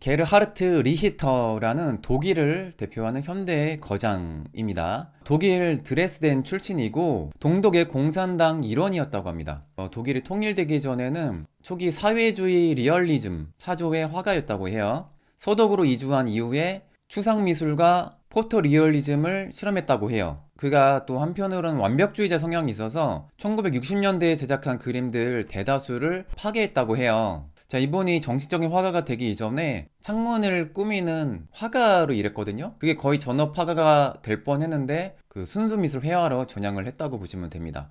게르하르트 리히터라는 독일을 대표하는 현대 거장입니다. 독일 드레스덴 출신이고 동독의 공산당 일원이었다고 합니다. 독일이 통일되기 전에는 초기 사회주의 리얼리즘 사조의 화가였다고 해요. 서독으로 이주한 이후에 추상미술과 포토리얼리즘을 실험했다고 해요. 그가 또 한편으로는 완벽주의자 성향이 있어서 1960년대에 제작한 그림들 대다수를 파괴했다고 해요. 자, 이분이 정식적인 화가가 되기 이전에 창문을 꾸미는 화가로 일했거든요. 그게 거의 전업 화가가 될 뻔했는데 그 순수미술 회화로 전향을 했다고 보시면 됩니다.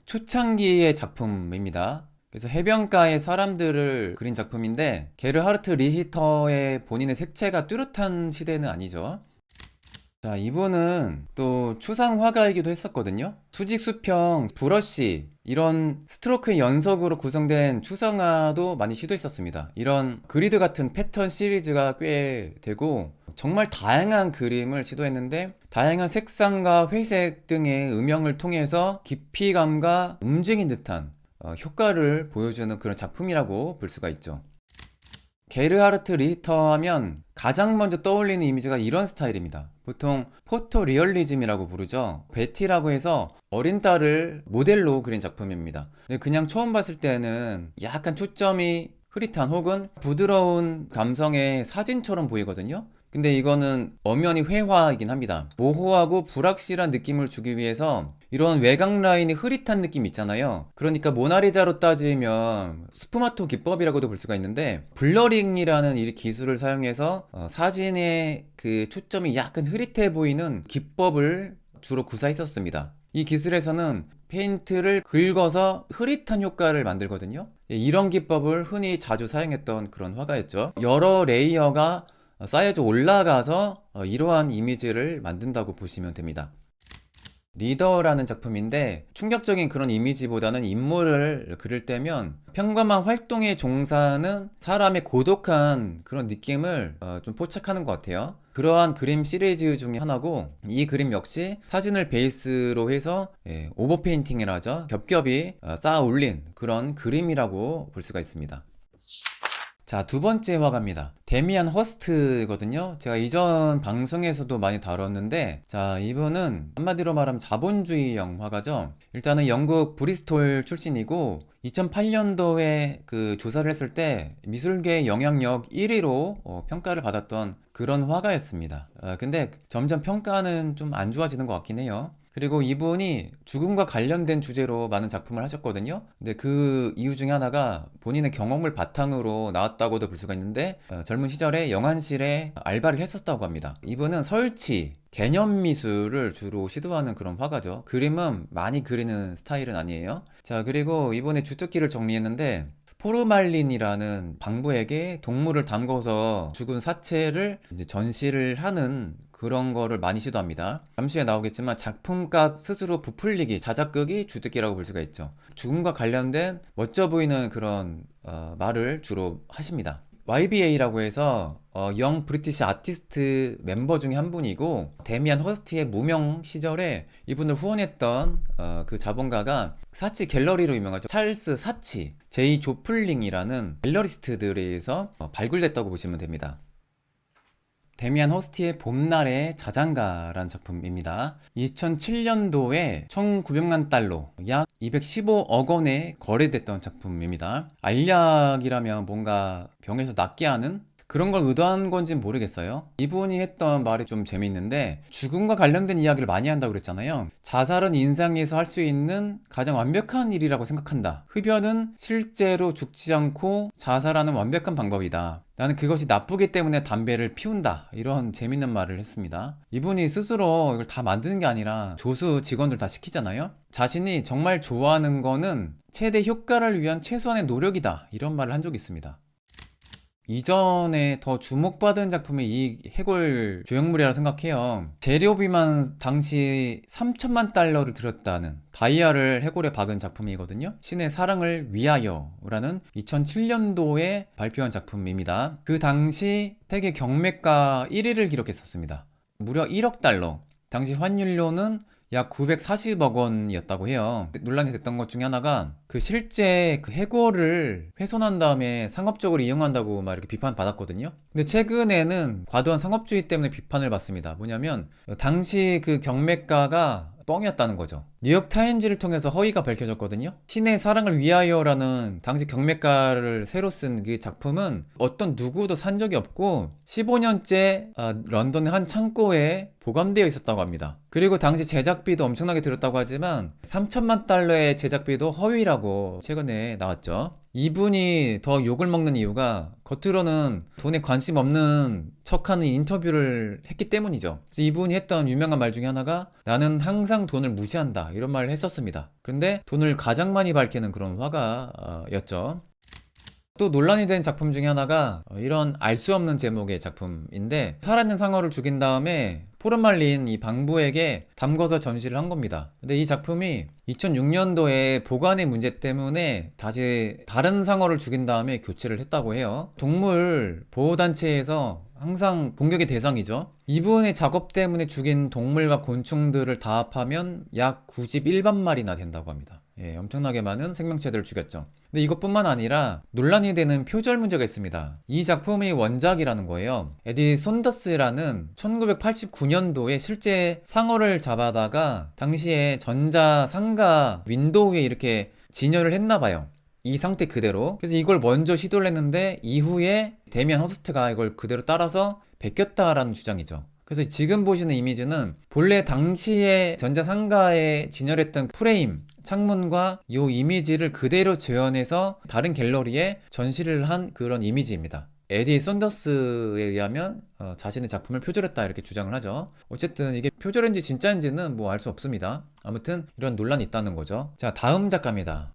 초창기의 작품입니다. 그래서 해변가의 사람들을 그린 작품인데 게르하르트 리히터의 본인의 색채가 뚜렷한 시대는 아니죠. 자, 이분은 또 추상 화가이기도 했었거든요. 수직, 수평, 브러쉬 이런 스트로크의 연속으로 구성된 추상화도 많이 시도했었습니다. 이런 그리드 같은 패턴 시리즈가 꽤 되고 정말 다양한 그림을 시도했는데 다양한 색상과 회색 등의 음영을 통해서 깊이감과 움직인 듯한 효과를 보여주는 그런 작품이라고 볼 수가 있죠. 게르하르트 리히터 하면 가장 먼저 떠올리는 이미지가 이런 스타일입니다. 보통 포토리얼리즘이라고 부르죠. 베티라고 해서 어린 딸을 모델로 그린 작품입니다. 근데 그냥 처음 봤을 때는 약간 초점이 흐릿한 혹은 부드러운 감성의 사진처럼 보이거든요. 근데 이거는 엄연히 회화이긴 합니다. 모호하고 불확실한 느낌을 주기 위해서 이런 외곽 라인이 흐릿한 느낌 있잖아요. 그러니까 모나리자로 따지면 스푸마토 기법이라고도 볼 수가 있는데 블러링이라는 이 기술을 사용해서 사진의 그 초점이 약간 흐릿해 보이는 기법을 주로 구사했었습니다. 이 기술에서는 페인트를 긁어서 흐릿한 효과를 만들거든요. 이런 기법을 흔히 자주 사용했던 그런 화가였죠. 여러 레이어가 쌓여져 올라가서 이러한 이미지를 만든다고 보시면 됩니다. 리더라는 작품인데 충격적인 그런 이미지보다는 인물을 그릴 때면 평범한 활동에 종사하는 사람의 고독한 그런 느낌을 좀 포착하는 것 같아요. 그러한 그림 시리즈 중에 하나고 이 그림 역시 사진을 베이스로 해서 오버페인팅이라 하죠. 겹겹이 쌓아 올린 그런 그림이라고 볼 수가 있습니다. 자, 두 번째 화가입니다. 데미안 허스트거든요. 제가 이전 방송에서도 많이 다뤘는데, 자, 이분은 한마디로 말하면 자본주의형 화가죠. 일단은 영국 브리스톨 출신이고, 2008년도에 그 조사를 했을 때 미술계 영향력 1위로 평가를 받았던 그런 화가였습니다. 근데 점점 평가는 좀 안 좋아지는 것 같긴 해요. 그리고 이분이 죽음과 관련된 주제로 많은 작품을 하셨거든요. 근데 그 이유 중에 하나가 본인의 경험을 바탕으로 나왔다고도 볼 수가 있는데 젊은 시절에 영안실에 알바를 했었다고 합니다. 이분은 설치, 개념 미술을 주로 시도하는 그런 화가죠. 그림은 많이 그리는 스타일은 아니에요. 자, 그리고 이번에 주특기를 정리했는데 포르말린이라는 방부에게 동물을 담궈서 죽은 사체를 이제 전시를 하는 그런 거를 많이 시도합니다. 잠시 후에 나오겠지만 작품값 스스로 부풀리기, 자작극이 주특기라고 볼 수가 있죠. 죽음과 관련된 멋져 보이는 그런 말을 주로 하십니다. YBA라고 해서 영 브리티시 아티스트 멤버 중에 한 분이고 데미안 허스트의 무명 시절에 이분을 후원했던 그 자본가가 사치 갤러리로 유명하죠. 찰스 사치, 제이 조플링이라는 갤러리스트들에 의해서 발굴됐다고 보시면 됩니다. 데미안 허스티의 봄날의 자장가라는 작품입니다. 2007년도에 1900만 달러, 약 215억 원에 거래됐던 작품입니다. 알약이라면 뭔가 병에서 낫게 하는 그런 걸 의도한 건지는 모르겠어요. 이분이 했던 말이 좀 재밌는데 죽음과 관련된 이야기를 많이 한다고 그랬잖아요. 자살은 인생에서 할 수 있는 가장 완벽한 일이라고 생각한다. 흡연은 실제로 죽지 않고 자살하는 완벽한 방법이다. 나는 그것이 나쁘기 때문에 담배를 피운다. 이런 재밌는 말을 했습니다. 이분이 스스로 이걸 다 만드는 게 아니라 조수 직원들 다 시키잖아요. 자신이 정말 좋아하는 거는 최대 효과를 위한 최소한의 노력이다. 이런 말을 한 적이 있습니다. 이전에 더 주목받은 작품이 이 해골 조형물이라고 생각해요. 재료비만 당시 3천만 달러를 들였다는 다이아를 해골에 박은 작품이거든요. 신의 사랑을 위하여라는 2007년도에 발표한 작품입니다. 그 당시 세계 경매가 1위를 기록했었습니다. 무려 1억 달러. 당시 환율로는 약 940억 원이었다고 해요. 논란이 됐던 것 중에 하나가 그 실제 그 해골을 훼손한 다음에 상업적으로 이용한다고 막 이렇게 비판받았거든요. 근데 최근에는 과도한 상업주의 때문에 비판을 받습니다. 뭐냐면 당시 그 경매가가 뻥이었다는 거죠. 뉴욕 타임즈를 통해서 허위가 밝혀졌거든요. 신의 사랑을 위하여라는 당시 경매가를 새로 쓴 그 작품은 어떤 누구도 산 적이 없고 15년째 런던의 한 창고에 보관되어 있었다고 합니다. 그리고 당시 제작비도 엄청나게 들었다고 하지만 3천만 달러의 제작비도 허위라고 최근에 나왔죠. 이분이 더 욕을 먹는 이유가 겉으로는 돈에 관심 없는 척하는 인터뷰를 했기 때문이죠. 그래서 이분이 했던 유명한 말 중에 하나가 나는 항상 돈을 무시한다 이런 말을 했었습니다. 근데 돈을 가장 많이 밝히는 그런 화가였죠. 또 논란이 된 작품 중에 하나가 이런 알 수 없는 제목의 작품인데 살아있는 상어를 죽인 다음에 포르말린 이 방부에게 담궈서 전시를 한 겁니다. 근데 이 작품이 2006년도에 보관의 문제 때문에 다시 다른 상어를 죽인 다음에 교체를 했다고 해요. 동물 보호단체에서 항상 공격의 대상이죠. 이분의 작업 때문에 죽인 동물과 곤충들을 다 합하면 약 91만 마리나 된다고 합니다. 예, 엄청나게 많은 생명체들을 죽였죠. 근데 이것뿐만 아니라 논란이 되는 표절 문제가 있습니다. 이 작품의 원작이라는 거예요. 에디 손더스라는 1989년도에 실제 상어를 잡아다가 당시에 전자상가 윈도우에 이렇게 진열을 했나 봐요. 이 상태 그대로. 그래서 이걸 먼저 시도를 했는데 이후에 데미안 허스트가 이걸 그대로 따라서 베꼈다라는 주장이죠. 그래서 지금 보시는 이미지는 본래 당시에 전자상가에 진열했던 프레임, 창문과 이 이미지를 그대로 재현해서 다른 갤러리에 전시를 한 그런 이미지입니다. 에디 손더스에 의하면 자신의 작품을 표절했다 이렇게 주장을 하죠. 어쨌든 이게 표절인지 진짜인지는 뭐 알 수 없습니다. 아무튼 이런 논란이 있다는 거죠. 자, 다음 작가입니다.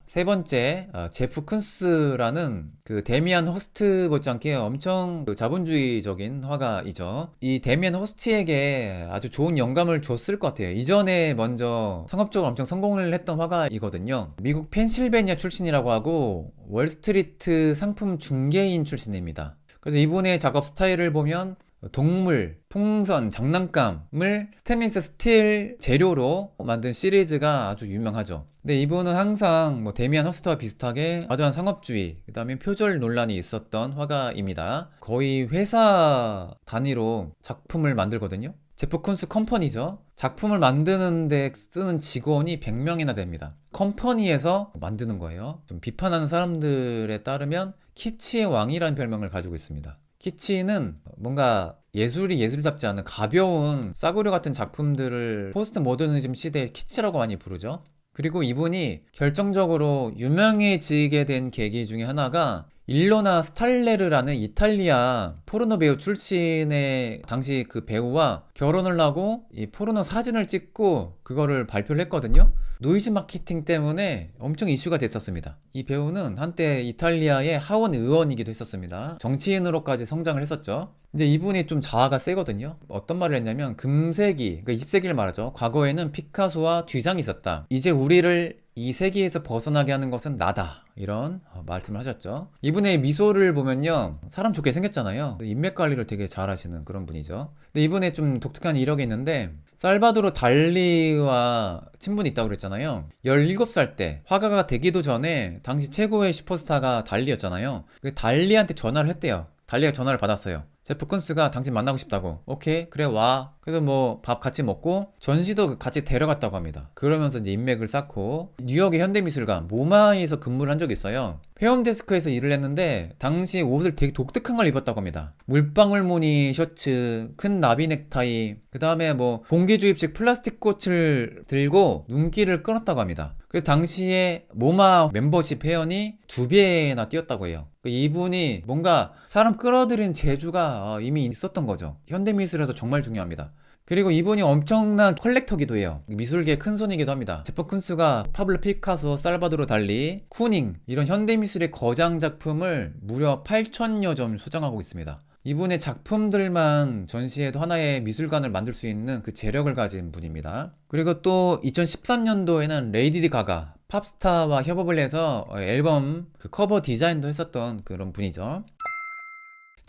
세 번째, 제프 쿤스라는 그 데미안 허스트 못지않게 엄청 그 자본주의적인 화가이죠. 이 데미안 허스트에게 아주 좋은 영감을 줬을 것 같아요. 이전에 먼저 상업적으로 엄청 성공을 했던 화가이거든요. 미국 펜실베니아 출신이라고 하고 월스트리트 상품 중개인 출신입니다. 그래서 이분의 작업 스타일을 보면 동물, 풍선, 장난감을 스테인리스 스틸 재료로 만든 시리즈가 아주 유명하죠. 근데 이분은 항상 뭐 데미안 허스트와 비슷하게 과도한 상업주의, 그 다음에 표절 논란이 있었던 화가입니다. 거의 회사 단위로 작품을 만들거든요. 제프 쿤스 컴퍼니죠. 작품을 만드는데 쓰는 직원이 100명이나 됩니다. 컴퍼니에서 만드는 거예요. 좀 비판하는 사람들에 따르면 키치의 왕이라는 별명을 가지고 있습니다. 키치는 뭔가 예술이 예술답지 않은 가벼운 싸구려 같은 작품들을 포스트 모더니즘 시대의 키치라고 많이 부르죠. 그리고 이분이 결정적으로 유명해지게 된 계기 중에 하나가 일로나 스탈레르라는 이탈리아 포르노 배우 출신의 당시 그 배우와 결혼을 하고 이 포르노 사진을 찍고 그거를 발표를 했거든요. 노이즈 마케팅 때문에 엄청 이슈가 됐었습니다. 이 배우는 한때 이탈리아의 하원 의원이기도 했었습니다. 정치인으로까지 성장을 했었죠. 이제 이분이 좀 자아가 세거든요. 어떤 말을 했냐면 금세기, 그러니까 20세기를 말하죠. 과거에는 피카소와 뒤장이 있었다. 이제 우리를 이 세계에서 벗어나게 하는 것은 나다. 이런 말씀을 하셨죠. 이분의 미소를 보면요, 사람 좋게 생겼잖아요. 인맥 관리를 되게 잘 하시는 그런 분이죠. 근데 이분의 좀 독특한 이력이 있는데 살바도르 달리와 친분이 있다고 그랬잖아요. 17살 때 화가가 되기도 전에 당시 최고의 슈퍼스타가 달리였잖아요. 그 달리한테 전화를 했대요. 달리가 전화를 받았어요. 제프 쿤스가 당신 만나고 싶다고. 오케이, 그래, 와. 그래서 뭐 밥 같이 먹고 전시도 같이 데려갔다고 합니다. 그러면서 이제 인맥을 쌓고 뉴욕의 현대미술관 모마에서 근무를 한 적이 있어요. 회원 데스크에서 일을 했는데 당시 옷을 되게 독특한 걸 입었다고 합니다. 물방울 무늬 셔츠, 큰 나비 넥타이, 그 다음에 뭐 봉기주입식 플라스틱 꽃을 들고 눈길을 끌었다고 합니다. 그 당시에 모마 멤버십 회원이 2배나 뛰었다고 해요. 이분이 뭔가 사람 끌어들인 재주가 이미 있었던 거죠. 현대미술에서 정말 중요합니다. 그리고 이분이 엄청난 컬렉터기도 해요. 미술계의 큰손이기도 합니다. 제프 쿤스가 파블로 피카소, 살바도르 달리, 쿠닝 이런 현대미술의 거장 작품을 무려 8,000여 점 소장하고 있습니다. 이분의 작품들만 전시해도 하나의 미술관을 만들 수 있는 그 재력을 가진 분입니다. 그리고 또 2013년도에는 레이디 가가 팝스타와 협업을 해서 앨범 그 커버 디자인도 했었던 그런 분이죠.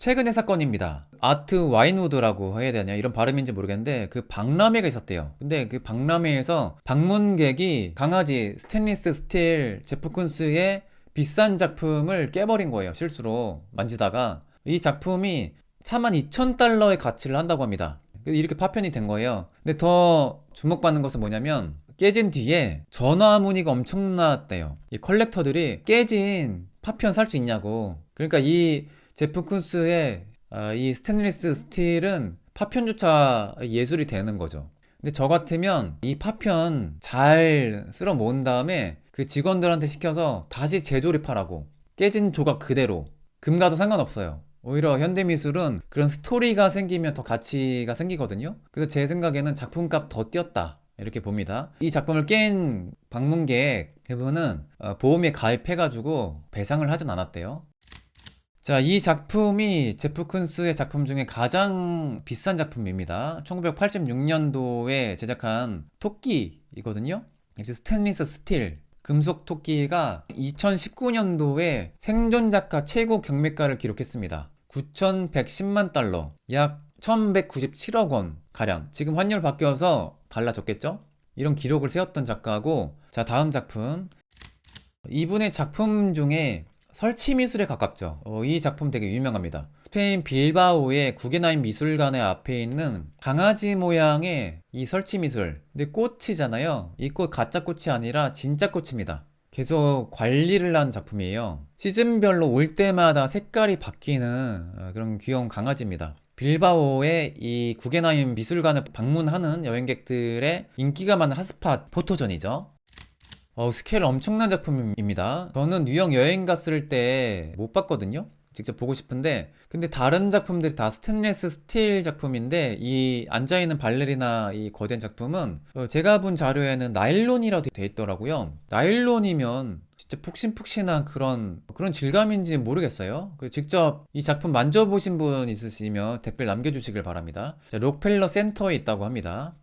최근의 사건입니다. 아트 와인우드라고 해야 되냐 이런 발음인지 모르겠는데 그 박람회가 있었대요. 근데 그 박람회에서 방문객이 강아지 스테인리스 스틸 제프 쿤스의 비싼 작품을 깨버린 거예요. 실수로 만지다가. 이 작품이 42,000달러의 가치를 한다고 합니다. 이렇게 파편이 된 거예요. 근데 더 주목받는 것은 뭐냐면 깨진 뒤에 전화 문의가 엄청났대요. 이 컬렉터들이 깨진 파편 살 수 있냐고. 그러니까 이 제프 쿤스의 이 스테인리스 스틸은 파편조차 예술이 되는 거죠. 근데 저 같으면 이 파편 잘 쓸어 모은 다음에 그 직원들한테 시켜서 다시 재조립하라고. 깨진 조각 그대로. 금가도 상관없어요. 오히려 현대미술은 그런 스토리가 생기면 더 가치가 생기거든요. 그래서 제 생각에는 작품값 더 뛰었다 이렇게 봅니다. 이 작품을 깬 방문객 대부분은 보험에 가입해가지고 배상을 하진 않았대요. 자, 이 작품이 제프 쿤스의 작품 중에 가장 비싼 작품입니다. 1986년도에 제작한 토끼이거든요. 역시 스테인리스 스틸 금속 토끼가 2019년도에 생존작가 최고 경매가를 기록했습니다. 9,110만 달러, 약 1,197억 원 가량. 지금 환율 바뀌어서 달라졌겠죠? 이런 기록을 세웠던 작가고, 자, 다음 작품. 이분의 작품 중에 설치 미술에 가깝죠. 이 작품 되게 유명합니다. 스페인 빌바오의 구겐하임 미술관의 앞에 있는 강아지 모양의 이 설치 미술. 근데 꽃이잖아요. 이 꽃 가짜 꽃이 아니라 진짜 꽃입니다. 계속 관리를 한 작품이에요. 시즌별로 올 때마다 색깔이 바뀌는 그런 귀여운 강아지입니다. 빌바오의 이 구겐하임 미술관을 방문하는 여행객들의 인기가 많은 핫스팟 포토존이죠. 스케일 엄청난 작품입니다. 저는 뉴욕 여행 갔을 때 못 봤거든요. 직접 보고 싶은데, 근데 다른 작품들이 다 스테인리스 스틸 작품인데 이 앉아있는 발레리나 이 거대한 작품은 제가 본 자료에는 나일론이라고 돼 있더라고요. 나일론이면 진짜 푹신푹신한 그런 질감인지 모르겠어요. 직접 이 작품 만져보신 분 있으시면 댓글 남겨주시길 바랍니다. 자, 록펠러 센터에 있다고 합니다.